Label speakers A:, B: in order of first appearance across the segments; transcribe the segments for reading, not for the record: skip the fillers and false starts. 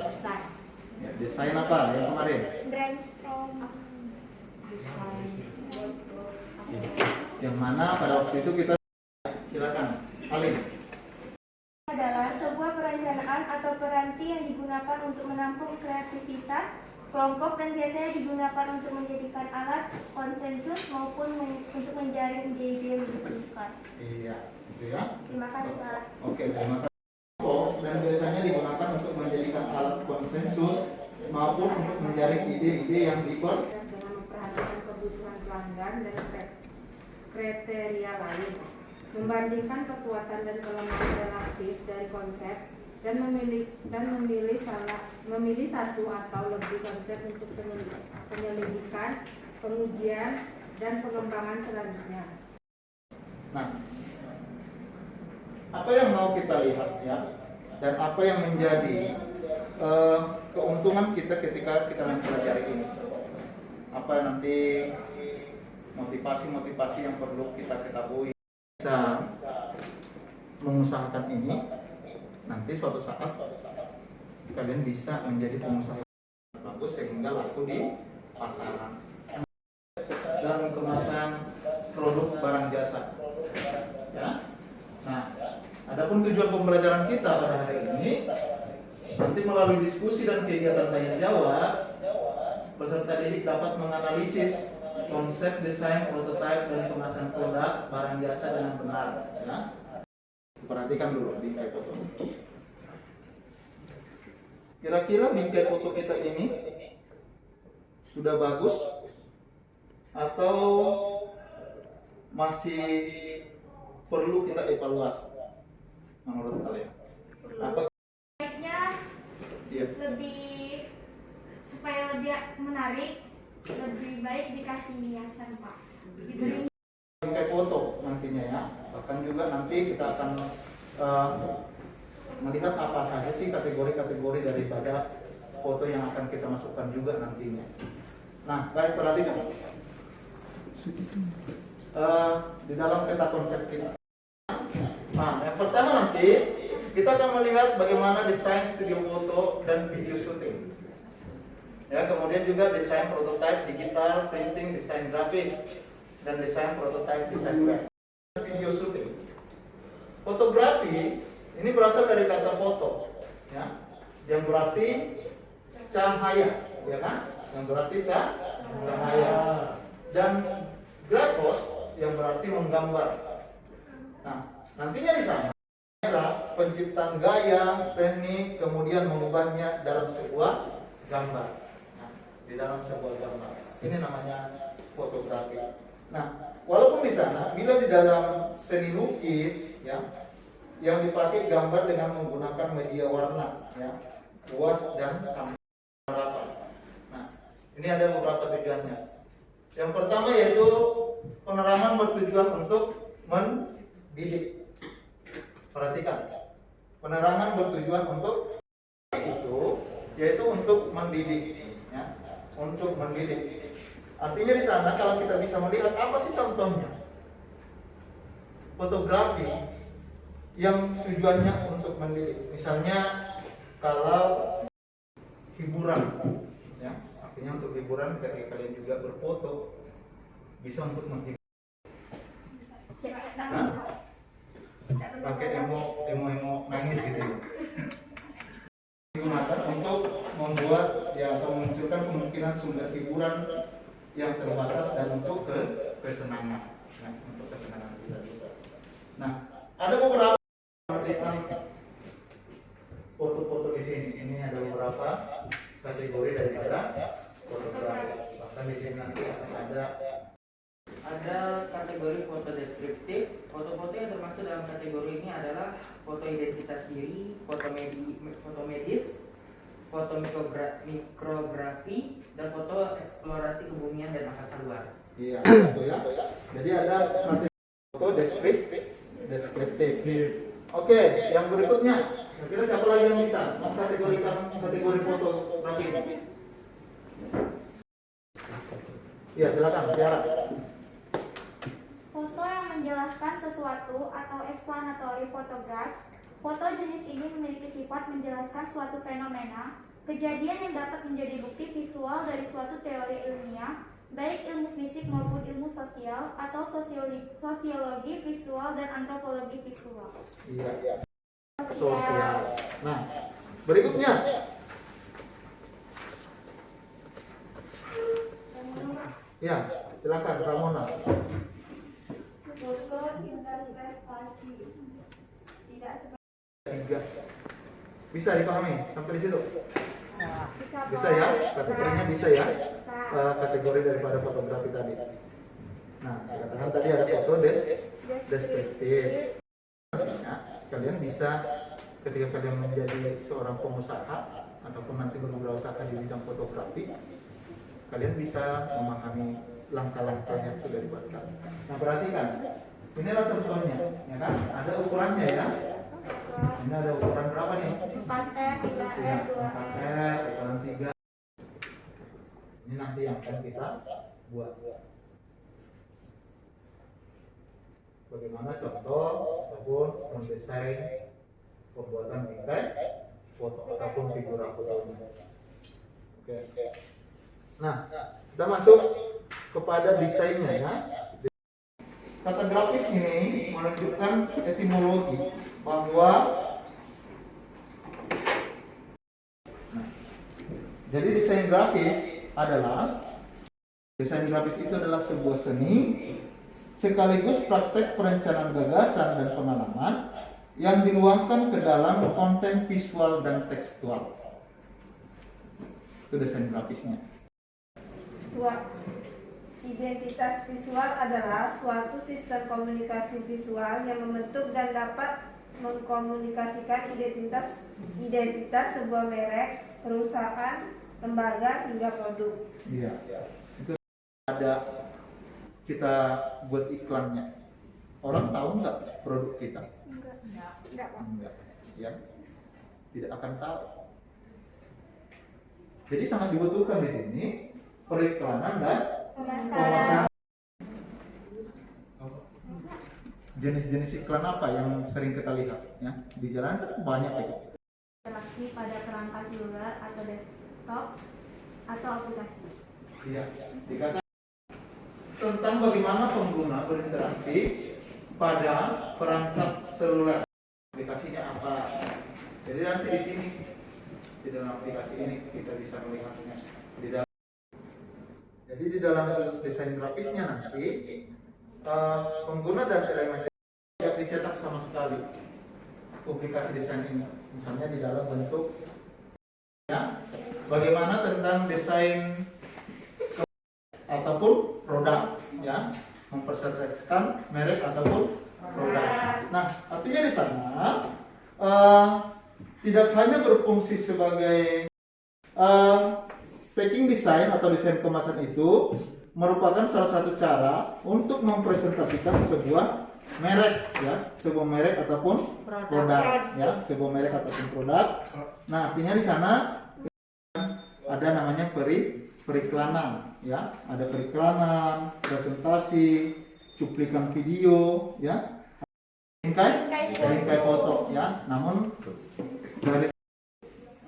A: Desain.
B: Ya, desain apa yang kemarin?
A: Brainstorm. Desain.
B: Yang mana pada waktu itu kita silakan, Alim.
C: Adalah sebuah perencanaan atau peranti yang digunakan untuk menampung kreativitas kelompok dan biasanya digunakan untuk menjadikan alat konsensus maupun untuk menjaring ide-ide yang dibutuhkan.
B: Iya, itu ya.
C: Terima kasih, Pak.
B: Oke, terima kasih. Dan biasanya digunakan untuk menjadikan alat konsensus maupun untuk menjaring ide-ide yang diperlukan.
D: Dengan memperhatikan kebutuhan pelanggan dan kriteria lain, membandingkan kekuatan dan kelemahan relatif dari konsep dan memilih satu atau lebih konsep untuk penyelidikan, pengujian, dan pengembangan selanjutnya.
B: Nah, apa yang mau kita lihat ya, dan apa yang menjadi keuntungan kita ketika kita mempelajari ini? Apa nanti motivasi-motivasi yang perlu kita ketahui? Bisa mengusahakan ini, nanti suatu saat kalian bisa menjadi pengusaha bagus sehingga laku di pasaran dan kemasan produk barang jasa. Ya. Nah, adapun tujuan pembelajaran kita pada hari ini, nanti melalui diskusi dan kegiatan tanya jawab, peserta didik dapat menganalisis konsep desain, prototipe, dan kemasan produk barang jasa dengan benar. Ya. Perhatikan dulu bingkai foto. Kira-kira bingkai foto kita ini sudah bagus atau masih perlu kita evaluasi menurut kalian? Apa?
C: Baiknya
B: Iya.
C: lebih supaya lebih menarik, lebih baik dikasih hiasan, Pak. Diberi
B: Bingkai foto nantinya ya. Bahkan juga nanti kita akan melihat apa saja sih kategori-kategori daripada foto yang akan kita masukkan juga nantinya. Nah, baik, perhatikan. Di dalam peta konsep kita. Nah, yang pertama nanti kita akan melihat bagaimana desain studio foto dan video syuting. Ya, kemudian juga desain prototipe digital, printing, desain grafis, dan desain prototipe desain web. Video syuting. Fotografi ini berasal dari kata foto, ya, yang berarti cahaya, ya kan? Yang berarti cahaya. Dan grafos yang berarti menggambar. Nah, nantinya di sana ada penciptaan gaya, teknik, kemudian mengubahnya dalam sebuah gambar. Nah, di dalam sebuah gambar. Ini namanya fotografi. Nah, walaupun di sana, bila di dalam seni lukis, ya, yang dipakai gambar dengan menggunakan media warna, ya, kuas dan harapan. Nah, ini ada beberapa tujuannya. Yang pertama yaitu peneraman bertujuan untuk mendidik. Perhatikan, peneraman bertujuan untuk itu yaitu untuk mendidik, ya, untuk mendidik. Artinya di sana kalau kita bisa melihat apa sih contohnya fotografi yang tujuannya untuk mendidik. Misalnya kalau hiburan, ya, artinya untuk hiburan ketika kalian juga berfoto bisa untuk menghibur. Pakai emo nangis gitu ya. Digunakan untuk membuat ya atau memunculkan kemungkinan sumber hiburan yang terbatas dan untuk kesenangan, nah, untuk kesenangan kita juga. Nah, ada beberapa foto-foto di sini. Ini ada beberapa kategori daripada fotografi. Bahkan di sini nanti akan
E: ada kategori foto deskriptif. Foto-foto yang termasuk dalam kategori ini adalah foto identitas diri, foto medis, foto mikrografi, dan foto eksplorasi kebumian dan angkasa luar.
B: Iya, itu ya. Jadi ada foto deskriptif. Oke, yang berikutnya. Kira-kira siapa lagi yang bisa mengkategorikan kategori fotografi ini? Iya, silakan, Tiara.
C: foto yang menjelaskan sesuatu atau explanatory photographs Foto jenis ini memiliki sifat menjelaskan suatu fenomena, kejadian yang dapat menjadi bukti visual dari suatu teori ilmiah, baik ilmu fisik maupun ilmu sosial atau sosiologi visual dan antropologi visual.
B: Iya. Sosial. Nah, berikutnya. Ya, silakan Ramona.
A: Foto interpretasi. Tidak seperti
B: 3. Bisa dipahami sampai di situ? Bisa ya, kategorinya bisa ya. Kategori daripada fotografi tadi. Nah, katakan tadi ada foto deskriptif. Nah, kalian bisa ketika kalian menjadi seorang pengusaha ataupun nanti berusaha di bidang fotografi, kalian bisa memahami langkah-langkah yang sudah dibuatkan. Nah, perhatikan. Inilah contohnya, ya kan? Ada ukurannya ya. Ini ada ukuran berapa nih?
C: 4R, 3R,
B: Ya,
C: 2R.
B: 4R, ukuran 3. Ini nanti yang akan kita buat. Bagaimana contoh ataupun mendesain pembuatan bingkai foto ataupun figura fotonya. Oke. Nah, kita masuk kepada desainnya ya. Kata grafis ini menunjukkan etimologi bahwa jadi desain grafis itu adalah sebuah seni sekaligus praktek perencanaan gagasan dan pengalaman yang dinuangkan ke dalam konten visual dan tekstual. Itu desain grafisnya.
A: Identitas visual adalah suatu sistem komunikasi visual yang membentuk dan dapat mengkomunikasikan identitas sebuah merek, perusahaan, lembaga hingga produk.
B: Iya. Itu ada kita buat iklannya. Orang tahu nggak produk kita? Enggak. Ya. Tidak akan tahu. Jadi sangat dibutuhkan di sini periklanan dan pemasaran. Jenis-jenis iklan apa yang sering kita lihat ya? Di jalan banyak itu.
C: Interaksi pada perangkat seluler atau desktop atau aplikasi.
B: Iya. Dikatakan tentang bagaimana pengguna berinteraksi pada perangkat seluler. Aplikasinya apa? Jadi nanti di sini di dalam aplikasi ini kita bisa melihatnya. Jadi di dalam desain grafisnya nanti pengguna dan elemen tidak dicetak sama sekali publikasi desain ini. Misalnya di dalam bentuk ya. Bagaimana tentang desain ataupun produk ya, mempersatukan merek ataupun produk. Nah, artinya di sana tidak hanya berfungsi sebagai packing design atau desain kemasan itu merupakan salah satu cara untuk mempresentasikan sebuah merek ya, sebuah merek ataupun produk ya, sebuah merek ataupun produk. Nah, artinya di sana ada namanya periklanan ya, ada periklanan, presentasi, cuplikan video ya, bingkai foto ya. Namun dari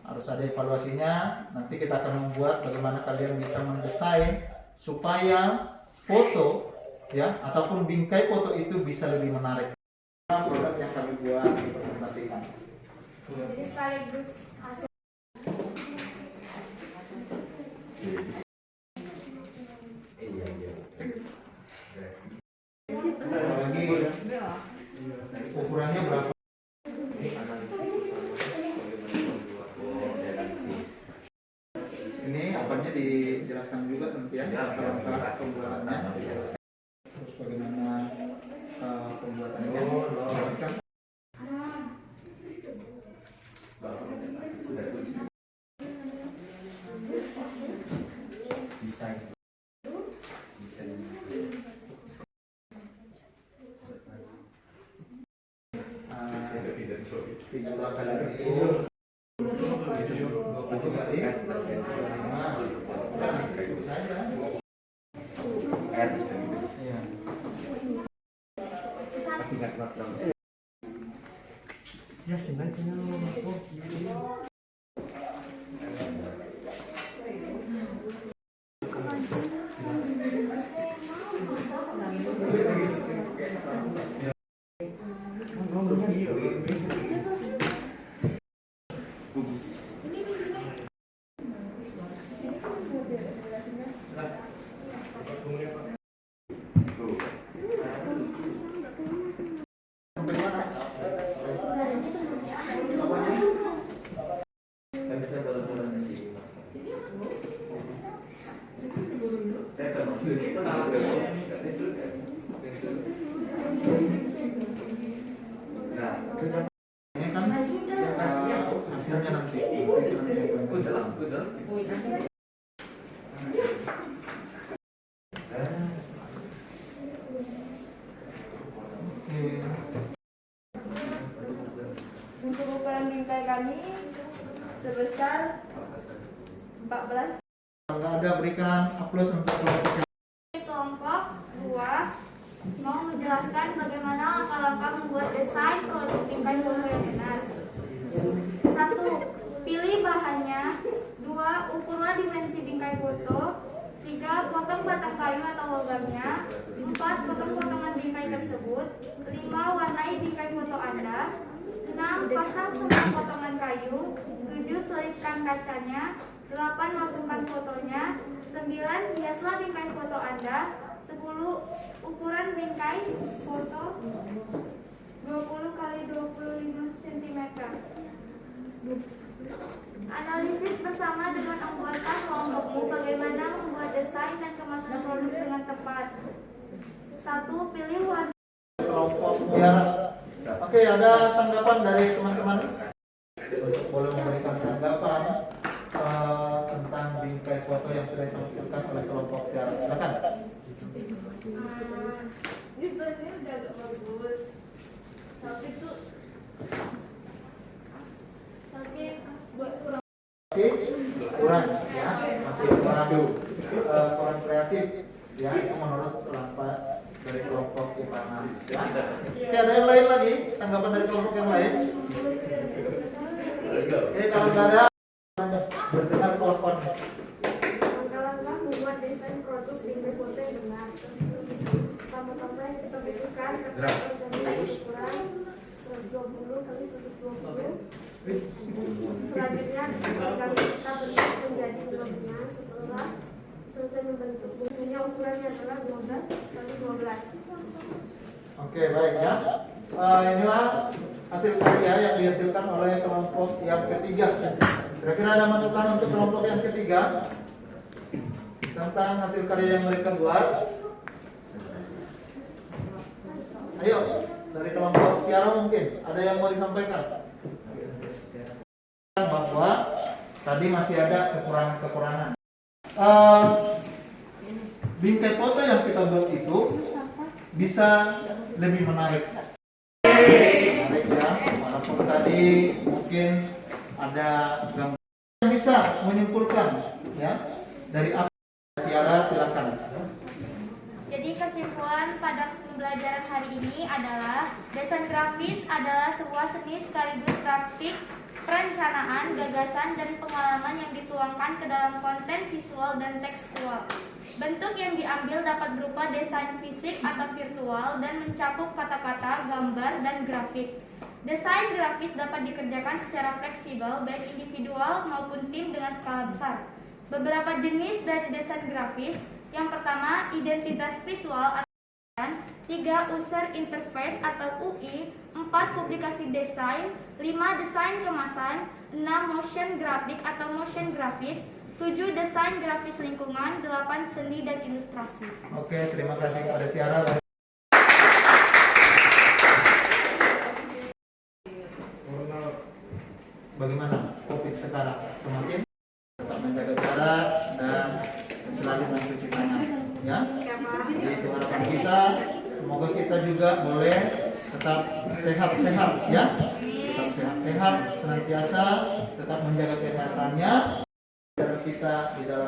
B: harus ada evaluasinya. Nanti kita akan membuat bagaimana kalian bisa mendesain supaya foto ya ataupun bingkai foto itu bisa lebih menarik. Produk yang kami buat dipresentasikan.
C: Jadi sekaligus hasil.
B: Lagi ukurannya berapa? Ini apanya dijelaskan juga nanti ya, langkah pembuatannya. Terus bagaimana pembuatannya? Jelaskan. Figura saling itu Ini kan hasilnya nanti.
A: Untuk ukuran bingkai kami sebesar 14.
B: Kalau ada berikan aplaus untuk kelompok yang
C: Kelompok 2 mau menjelaskan bagaimana langkah-langkah membuat desain produk bingkai foto yang benar. 1. Pilih bahannya. 2. Ukurlah dimensi bingkai foto. 3. Potong batang kayu atau logamnya. 4. Potong potongan bingkai tersebut. 5. Warnai bingkai foto Anda. 6. Pasang semua potongan kayu. 7. Selipkan kacanya. 8. Masukkan fotonya. 9. Hiaslah bingkai foto Anda. 10. Ukuran bingkai foto 20 kali 25 cm. Analisis bersama dengan anggota kelompokmu bagaimana membuat desain dan kemasan produk dengan tepat. 1. Pilih warna.
B: kelompok biara. Oke, ada tanggapan dari teman-teman? Boleh memberikan tanggapan tentang bingkai foto yang sudah disampaikan oleh kelompok biara. Silakan.
A: Desainnya udah agak bagus, tapi tuh buat kurang.
B: Kurang ya, masih kurang kreatif ya, itu menurut pendapat dari kelompok IPANA ya. Oke, ada yang lain lagi, tanggapan dari kelompok yang lain? Oke, kalau nggak ada berdengar telepon.
C: Langkah-langkah membuat desain produk bingkai foto yang benar. Pertama-tama yang kita butuhkan adalah organisasi ukuran 120 kali 120. Selanjutnya kami kita bentuk menjadi bentuknya. Setelah selesai membentuk bentuknya, ukurannya adalah 12 kali 12.
B: Oke, baik ya. Inilah hasil karya yang dihasilkan oleh kelompok yang ketiga. Kira-kira ada masukan untuk kelompok yang ketiga tentang hasil karya yang mereka buat? Ayo, dari kelompok Tiara mungkin ada yang mau disampaikan? Bahwa tadi masih ada kekurangan-kekurangan. Bingkai foto yang kita buat itu bisa lebih menarik. Menarik ya, walaupun tadi mungkin ada gambar yang bisa menyimpulkan ya dari apa. Tiara, silakan.
C: Jadi kesimpulan pada pembelajaran hari ini adalah desain grafis adalah sebuah seni sekaligus praktik perencanaan, gagasan, dan pengalaman yang dituangkan ke dalam konten visual dan tekstual. Bentuk yang diambil dapat berupa desain fisik atau virtual dan mencakup kata-kata, gambar, dan grafik. Desain grafis dapat dikerjakan secara fleksibel baik individual maupun tim dengan skala besar. Beberapa jenis dari desain grafis. Yang pertama, identitas visual atau 3. User interface atau UI, 4. Publikasi desain, 5. Desain kemasan, 6. Motion grafik atau motion grafis, 7. Desain grafis lingkungan, 8. Seni dan ilustrasi.
B: Oke, terima kasih kepada Tiara. Bagaimana COVID sekarang? Semakin tetap menjaga jarak dan selalu mencuci tangan ya. Jadi itu harapan kita, semoga kita juga boleh tetap sehat-sehat ya, tetap sehat-sehat senantiasa, tetap menjaga kesehatannya, kita di dalam